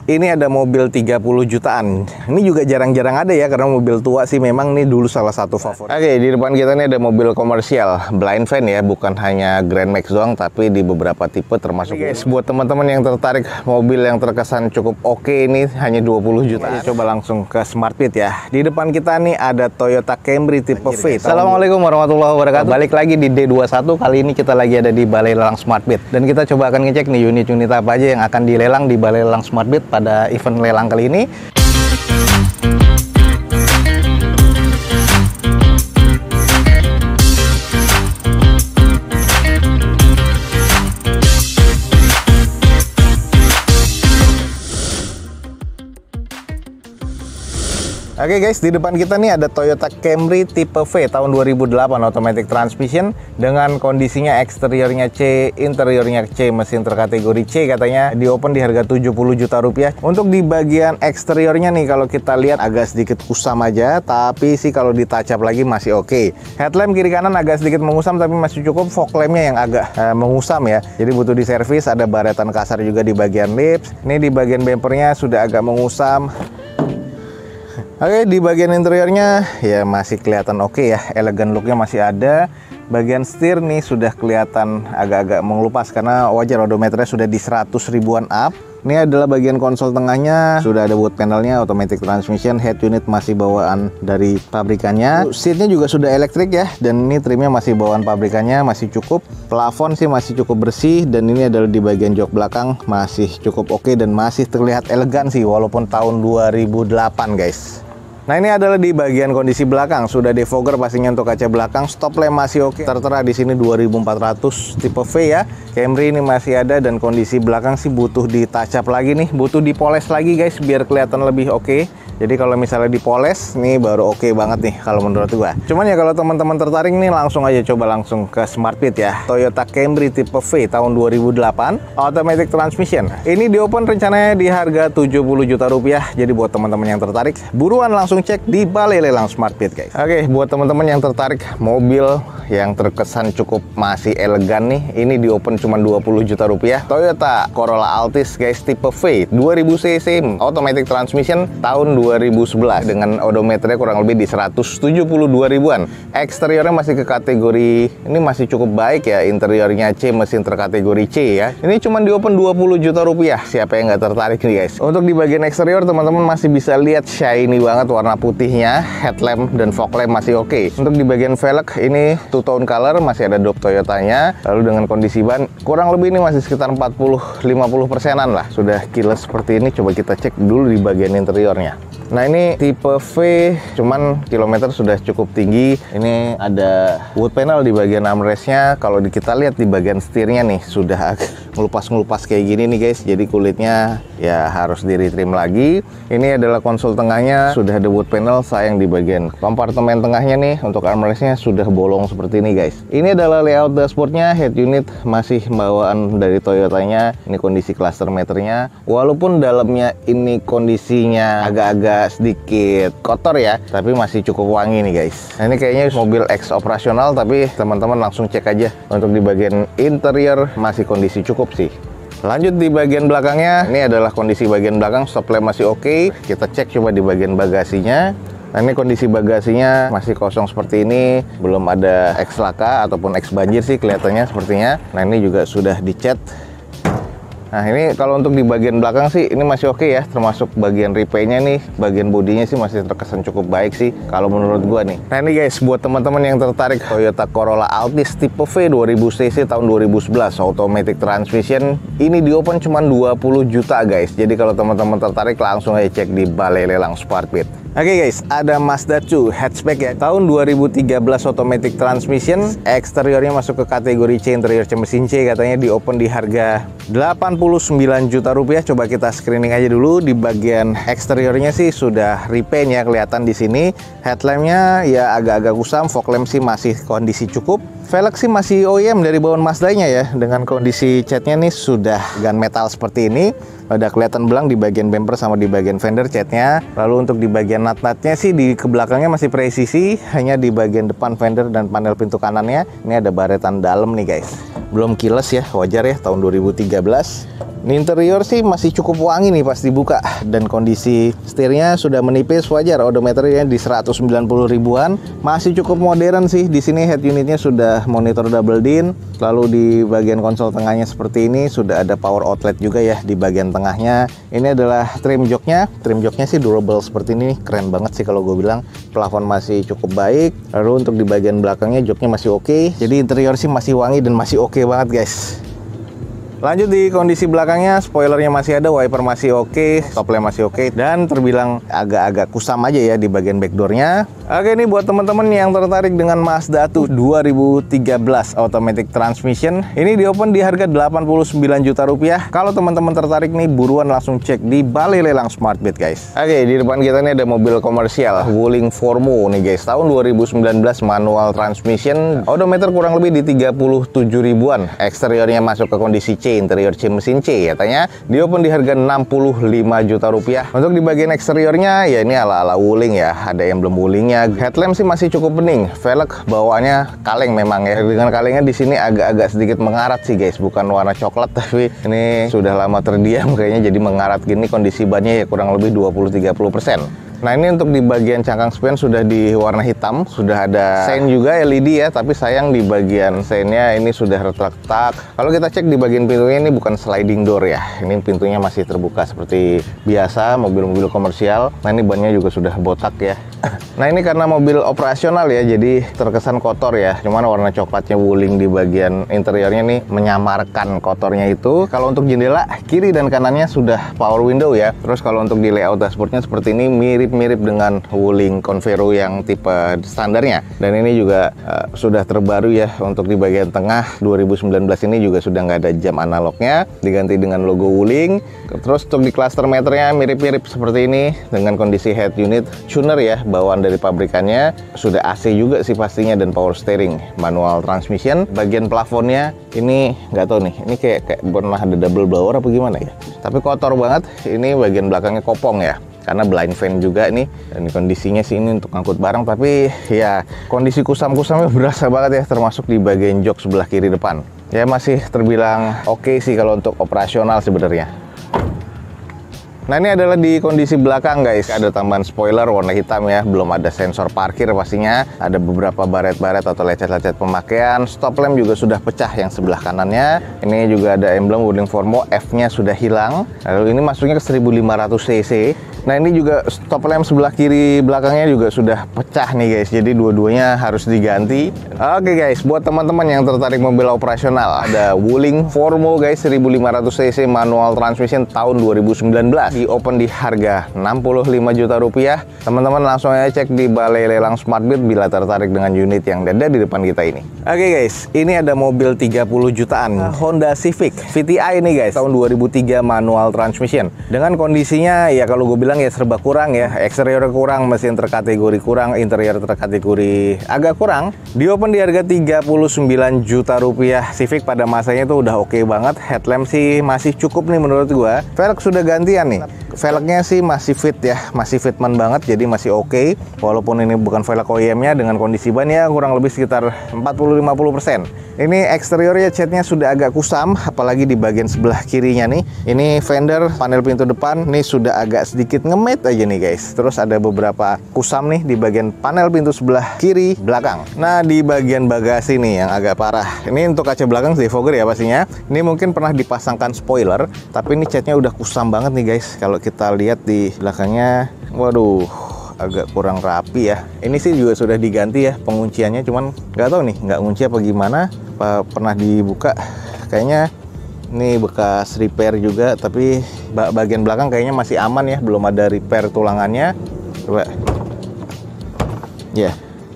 ini ada mobil 30 jutaan. Ini juga jarang-jarang ada ya, karena mobil tua sih memang nih dulu salah satu favorit. Oke, di depan kita nih ada mobil komersial blind van ya, bukan hanya Grand Max doang, tapi di beberapa tipe termasuk. Oke guys, buat teman-teman yang tertarik mobil yang terkesan cukup oke, ini hanya 20 juta. Coba langsung ke Smartbit ya. Di depan kita nih ada Toyota Camry tipe V. Assalamualaikum warahmatullahi wabarakatuh. Balik lagi di D21, kali ini kita lagi ada di Balai Lelang Smartbit. Dan kita coba akan ngecek nih unit-unit apa aja yang akan dilelang di Balai Lelang Smartbit pada event lelang kali ini. Oke guys, di depan kita nih ada Toyota Camry tipe V tahun 2008 automatic transmission dengan kondisinya eksteriornya C, interiornya C, mesin terkategori C, katanya di open di harga 70 juta rupiah. Untuk di bagian eksteriornya nih kalau kita lihat agak sedikit kusam aja, tapi sih kalau ditacap lagi masih oke. Headlamp kiri kanan agak sedikit mengusam tapi masih cukup. Fog lampnya yang agak mengusam ya, jadi butuh diservis. Ada baretan kasar juga di bagian lips. Ini di bagian bumpernya sudah agak mengusam. Oke, di bagian interiornya ya masih kelihatan oke ya, elegan looknya masih ada. Bagian setir nih sudah kelihatan agak-agak mengelupas karena wajar odometernya sudah di 100 ribuan up. Ini adalah bagian konsol tengahnya, sudah ada wood panelnya, automatic transmission, head unit masih bawaan dari pabrikannya. Seatnya juga sudah elektrik ya, dan ini trimnya masih bawaan pabrikannya, masih cukup. Plafon sih masih cukup bersih, dan ini adalah di bagian jok belakang masih cukup oke dan masih terlihat elegan sih walaupun tahun 2008 guys. Nah, ini adalah di bagian kondisi belakang, sudah defogger pastinya untuk kaca belakang, stop lamp masih oke. Tertera di sini 2400 tipe V ya. Camry ini masih ada dan kondisi belakang sih butuh ditacap lagi nih, butuh dipoles lagi guys biar kelihatan lebih oke. Jadi kalau misalnya dipoles nih baru oke banget nih kalau menurut gua. Cuman ya kalau teman-teman tertarik nih langsung aja coba langsung ke Smartbit ya. Toyota Camry tipe V tahun 2008 automatic transmission. Ini di open rencananya di harga 70 juta rupiah. Jadi buat teman-teman yang tertarik buruan langsung cek di Balai Lelang Smartbit guys. Oke, buat teman-teman yang tertarik mobil yang terkesan cukup masih elegan nih, ini di open cuma 20 juta rupiah. Toyota Corolla Altis guys tipe V 2000 cc automatic transmission tahun 2011 dengan odometernya kurang lebih di 172 ribuan. Eksteriornya masih ke kategori ini masih cukup baik ya, interiornya C, mesin terkategori C ya. Ini cuma di open 20 juta rupiah. Siapa yang nggak tertarik nih guys? Untuk di bagian eksterior teman-teman masih bisa lihat shiny banget warna putihnya, headlamp dan fog lamp masih oke. Untuk di bagian velg ini two tone color, masih ada dop Toyotanya. Lalu dengan kondisi ban kurang lebih ini masih sekitar 40-50%an lah. Sudah keyless seperti ini, coba kita cek dulu di bagian interiornya. Nah, ini tipe V, cuman kilometer sudah cukup tinggi. Ini ada wood panel di bagian armrestnya. Kalau kita lihat di bagian setirnya nih sudah ngelupas-ngelupas kayak gini nih guys. Jadi kulitnya ya harus di retrim lagi. Ini adalah konsol tengahnya, sudah ada wood panel. Sayang di bagian kompartemen tengahnya nih untuk armrestnya sudah bolong seperti ini guys. Ini adalah layout dashboardnya, head unit masih bawaan dari Toyotanya. Ini kondisi cluster meternya. Walaupun dalamnya ini kondisinya agak-agak sedikit kotor ya, tapi masih cukup wangi nih guys. Nah, ini kayaknya mobil ex operasional, tapi teman-teman langsung cek aja. Untuk di bagian interior masih kondisi cukup sih. Lanjut di bagian belakangnya, ini adalah kondisi bagian belakang, stop lamp masih oke. Kita cek coba di bagian bagasinya. Nah, ini kondisi bagasinya masih kosong seperti ini, belum ada X laka ataupun X banjir sih kelihatannya sepertinya. Nah, ini juga sudah dicat. Nah, ini kalau untuk di bagian belakang sih ini masih oke ya, termasuk bagian repaint-nya nih, bagian bodinya sih masih terkesan cukup baik sih kalau menurut gua nih. Nah, ini guys buat teman-teman yang tertarik Toyota Corolla Altis tipe V 2000 cc tahun 2011 automatic transmission, ini di open cuma 20 juta guys. Jadi kalau teman-teman tertarik langsung aja cek di Balai Lelang Smartbit. Oke guys, ada Mazda 2 hatchback ya, tahun 2013 automatic transmission, eksteriornya masuk ke kategori C, interior C mesin C, katanya di open di harga 89 juta rupiah. Coba kita screening aja dulu. Di bagian eksteriornya sih sudah repaint ya, kelihatan di sini. Headlampnya ya agak-agak kusam, fog lamp sih masih kondisi cukup. Velg sih masih OEM dari bawaan Mazdanya ya, dengan kondisi catnya nih sudah gunmetal seperti ini. Ada kelihatan belang di bagian bumper sama di bagian fender catnya. Lalu untuk di bagian nut-nutnya sih di belakangnya masih presisi, hanya di bagian depan fender dan panel pintu kanannya ini ada baretan dalam nih guys. Belum kiles ya, wajar ya tahun 2013. Ini interior sih masih cukup wangi nih pas dibuka, dan kondisi setirnya sudah menipis, wajar. Odometernya di 190 ribuan, masih cukup modern sih. Di sini head unitnya sudah monitor double din. Lalu di bagian konsol tengahnya seperti ini sudah ada power outlet juga ya di bagian tengahnya. Ini adalah trim joknya. Trim joknya sih durable seperti ini, keren banget sih kalau gue bilang. Plafon masih cukup baik. Lalu untuk di bagian belakangnya joknya masih oke. Jadi interior sih masih wangi dan masih oke banget guys. Lanjut di kondisi belakangnya, spoilernya masih ada, wiper masih oke, stop lamp masih oke, dan terbilang agak-agak kusam aja ya di bagian backdoornya. Oke, ini buat teman-teman yang tertarik dengan Mazda 2 2013 automatic transmission, ini di open di harga 89 juta rupiah. Kalau teman-teman tertarik nih, buruan langsung cek di Balai Lelang Smartbit guys. Oke, di depan kita nih ada mobil komersial Wuling Formo nih guys, tahun 2019, manual transmission, odometer kurang lebih di 37 ribuan. Eksteriornya masuk ke kondisi C, interior C mesin C katanya. Di open di harga 65 juta rupiah. Untuk di bagian eksteriornya ya ini ala-ala Wuling ya, ada emblem Wulingnya. Headlamp sih masih cukup bening. Velg bawaannya kaleng memang ya. Dengan kalengnya di sini agak-agak sedikit mengarat sih guys, bukan warna coklat tapi ini sudah lama terdiam kayaknya jadi mengarat gini. Kondisi bannya ya kurang lebih 20-30%. Nah ini untuk di bagian cangkang spion sudah di warna hitam, sudah ada sein juga LED ya, tapi sayang di bagian seinnya ini sudah retak-retak. Kalau kita cek di bagian pintunya ini bukan sliding door ya, ini pintunya masih terbuka seperti biasa mobil-mobil komersial. Nah ini bannya juga sudah botak ya. Nah ini karena mobil operasional ya, jadi terkesan kotor ya. Cuman warna coklatnya Wuling di bagian interiornya nih menyamarkan kotornya itu. Kalau untuk jendela kiri dan kanannya sudah power window ya. Terus kalau untuk di layout dashboardnya seperti ini, mirip dengan Wuling Convero yang tipe standarnya. Dan ini juga sudah terbaru ya. Untuk di bagian tengah 2019 ini juga sudah nggak ada jam analognya, diganti dengan logo Wuling. Terus untuk di cluster meternya mirip-mirip seperti ini dengan kondisi head unit tuner ya, bawaan dari pabrikannya. Sudah AC juga sih pastinya, dan power steering, manual transmission. Bagian plafonnya ini nggak tahu nih, ini kayak pernah ada double blower apa gimana ya, tapi kotor banget. Ini bagian belakangnya kopong ya, karena blind fan juga nih. Dan kondisinya sih ini untuk ngangkut barang, tapi ya kondisi kusam-kusamnya berasa banget ya, termasuk di bagian jok sebelah kiri depan. Ya masih terbilang oke sih kalau untuk operasional sebenarnya. Nah ini adalah di kondisi belakang guys, ada tambahan spoiler warna hitam ya, belum ada sensor parkir pastinya, ada beberapa baret-baret atau lecet-lecet pemakaian, stop lamp juga sudah pecah yang sebelah kanannya, ini juga ada emblem Wuling Formo, F-nya sudah hilang, lalu ini masuknya ke 1500 cc. Nah ini juga stop lamp sebelah kiri belakangnya juga sudah pecah nih guys, jadi dua-duanya harus diganti. Oke guys, buat teman-teman yang tertarik mobil operasional, ada Wuling Formo guys, 1500 cc manual transmission tahun 2019. Di open di harga 65 juta rupiah. Teman-teman langsung aja cek di Balai Lelang Smartbit bila tertarik dengan unit yang ada di depan kita ini. Oke guys, ini ada mobil 30 jutaan Honda Civic VTI ini guys, tahun 2003 manual transmission. Dengan kondisinya ya kalau gue bilang ya serba kurang ya, eksterior kurang, mesin terkategori kurang, interior terkategori agak kurang. Di open di harga 39 juta rupiah. Civic pada masanya itu udah oke banget. Headlamp sih masih cukup nih menurut gua. Velg sudah gantian nih. Velgnya sih masih fit ya, masih fitment banget, jadi masih oke. Walaupun ini bukan velg OEM-nya, dengan kondisi ban ya kurang lebih sekitar 40-50%. Ini eksteriornya catnya sudah agak kusam, apalagi di bagian sebelah kirinya nih. Ini fender, panel pintu depan, ini sudah agak sedikit ngemet aja nih guys. Terus ada beberapa kusam nih di bagian panel pintu sebelah kiri belakang. Nah di bagian bagasi nih yang agak parah. Ini untuk kaca belakang defogger ya pastinya. Ini mungkin pernah dipasangkan spoiler, tapi ini catnya udah kusam banget nih guys. Kalau kita lihat di belakangnya, waduh, agak kurang rapi ya. Ini sih juga sudah diganti ya pengunciannya, cuman nggak tahu nih nggak ngunci apa gimana, apa pernah dibuka. Kayaknya ini bekas repair juga, tapi bagian belakang kayaknya masih aman ya, belum ada repair tulangannya. Coba ya,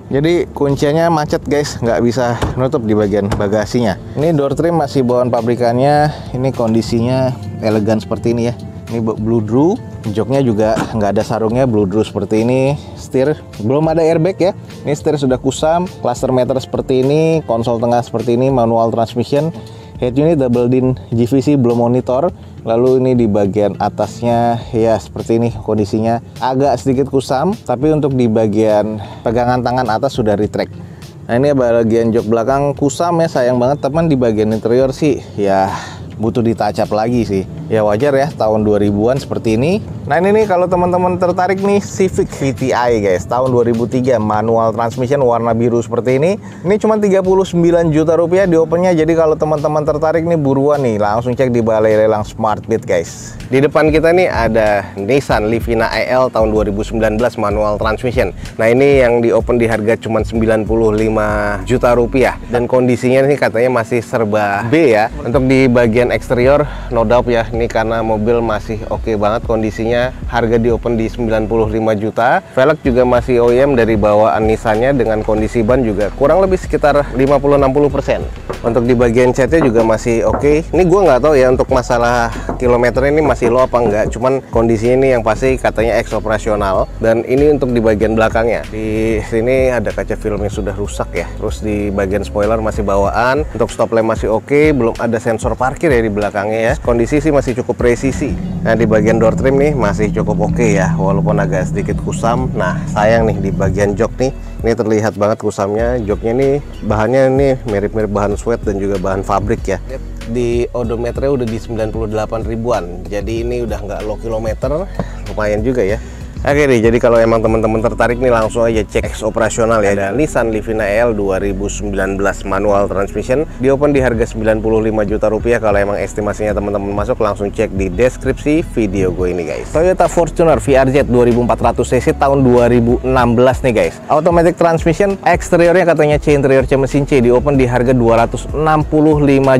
jadi kuncinya macet guys, nggak bisa nutup di bagian bagasinya. Ini door trim masih bawaan pabrikannya. Ini kondisinya elegan seperti ini ya. Ini blue drew, joknya juga nggak ada sarungnya, blue drew seperti ini. Setir belum ada airbag ya. Ini setir sudah kusam, cluster meter seperti ini, konsol tengah seperti ini, manual transmission. Head unit double din GVC belum monitor. Lalu ini di bagian atasnya ya seperti ini kondisinya, agak sedikit kusam, tapi untuk di bagian pegangan tangan atas sudah retract. Nah ini bagian jok belakang kusam ya, sayang banget teman. Di bagian interior sih ya butuh ditacap lagi sih. Ya wajar ya, tahun 2000-an seperti ini. Nah ini nih kalau teman-teman tertarik nih, Civic VTI guys, tahun 2003, manual transmission warna biru seperti ini. Ini cuma 39 juta rupiah di opennya. Jadi kalau teman-teman tertarik nih, buruan nih, langsung cek di balai lelang SmartBit guys. Di depan kita nih ada Nissan Livina EL tahun 2019 manual transmission. Nah ini yang di open di harga cuma 95 juta rupiah. Dan kondisinya nih katanya masih serba B ya. Untuk di bagian eksterior no doubt ya, ini karena mobil masih oke banget kondisinya. Harga di open di 95 juta. Velg juga masih OEM dari bawaan Nissan-nya, dengan kondisi ban juga kurang lebih sekitar 50-60%. Untuk di bagian catnya juga masih oke. Ini gue nggak tahu ya untuk masalah kilometer ini masih low apa enggak. Cuman kondisinya ini yang pasti katanya ex operasional. Dan ini untuk di bagian belakangnya. Di sini ada kaca film yang sudah rusak ya. Terus di bagian spoiler masih bawaan. Untuk stop lamp masih oke. Belum ada sensor parkir ya di belakangnya ya. Kondisi sih masih cukup presisi. Nah di bagian door trim nih masih cukup oke ya, walaupun agak sedikit kusam. Nah sayang nih di bagian jok nih, ini terlihat banget kusamnya. Joknya nih bahannya nih mirip-mirip bahan sweat dan juga bahan fabrik ya. Di odometernya udah di 98 ribuan, jadi ini udah nggak low kilometer, lumayan juga ya. Oke nih, jadi kalau emang teman-teman tertarik nih langsung aja cek ex operasional ya. Ada Nissan Livina EL 2019 manual transmission, di open di harga 95 juta rupiah. Kalau emang estimasinya teman-teman masuk, langsung cek di deskripsi video gue ini guys. Toyota Fortuner VRZ 2400 cc tahun 2016 nih guys. Automatic transmission, eksteriornya katanya C, interior C mesin C, di open di harga 265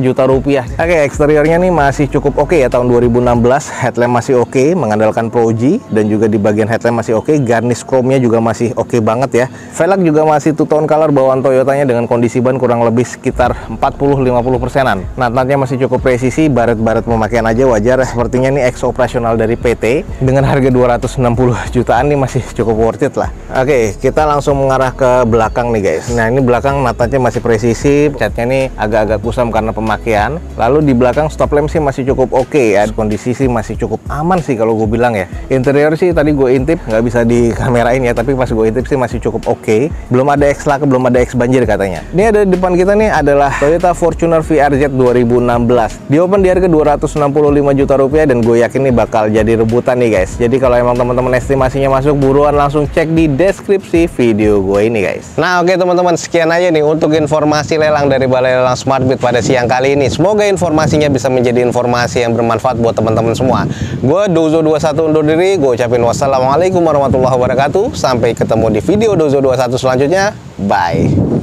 juta rupiah. Oke, eksteriornya nih masih cukup oke ya, tahun 2016. Headlamp masih oke, mengandalkan Pro G, dan juga di bagian headlamp masih oke, garnish chrome-nya juga masih oke banget ya. Velg juga masih two tone color bawaan Toyotanya, dengan kondisi ban kurang lebih sekitar 40-50%an. Natnya masih cukup presisi, baret-baret pemakaian aja wajar. Sepertinya ini ex operasional dari PT, dengan harga 260 jutaan nih masih cukup worth it lah. Oke, kita langsung mengarah ke belakang nih guys. Nah ini belakang natanya masih presisi, catnya nih agak-agak kusam karena pemakaian. Lalu di belakang stop lamp sih masih cukup oke ya, kondisi sih masih cukup aman sih kalau gue bilang ya. Interior sih tadi gue intip, nggak bisa dikamerain ya, tapi pas gue intip sih masih cukup oke. Belum ada X laka, belum ada X banjir katanya. Ini ada di depan kita nih adalah Toyota Fortuner VRZ 2016. Di open di harga 265 juta rupiah, dan gue yakin nih bakal jadi rebutan nih guys. Jadi kalau emang teman-teman estimasinya masuk, buruan langsung cek di deskripsi video gue ini guys. Nah oke teman-teman, sekian aja nih untuk informasi lelang dari Balai Lelang SmartBit pada siang kali ini. Semoga informasinya bisa menjadi informasi yang bermanfaat buat teman-teman semua. Gue Dozo21 undur diri, gue ucapin wassalamualaikum warahmatullahi wabarakatuh. Sampai ketemu di video Dozo21 selanjutnya. Bye.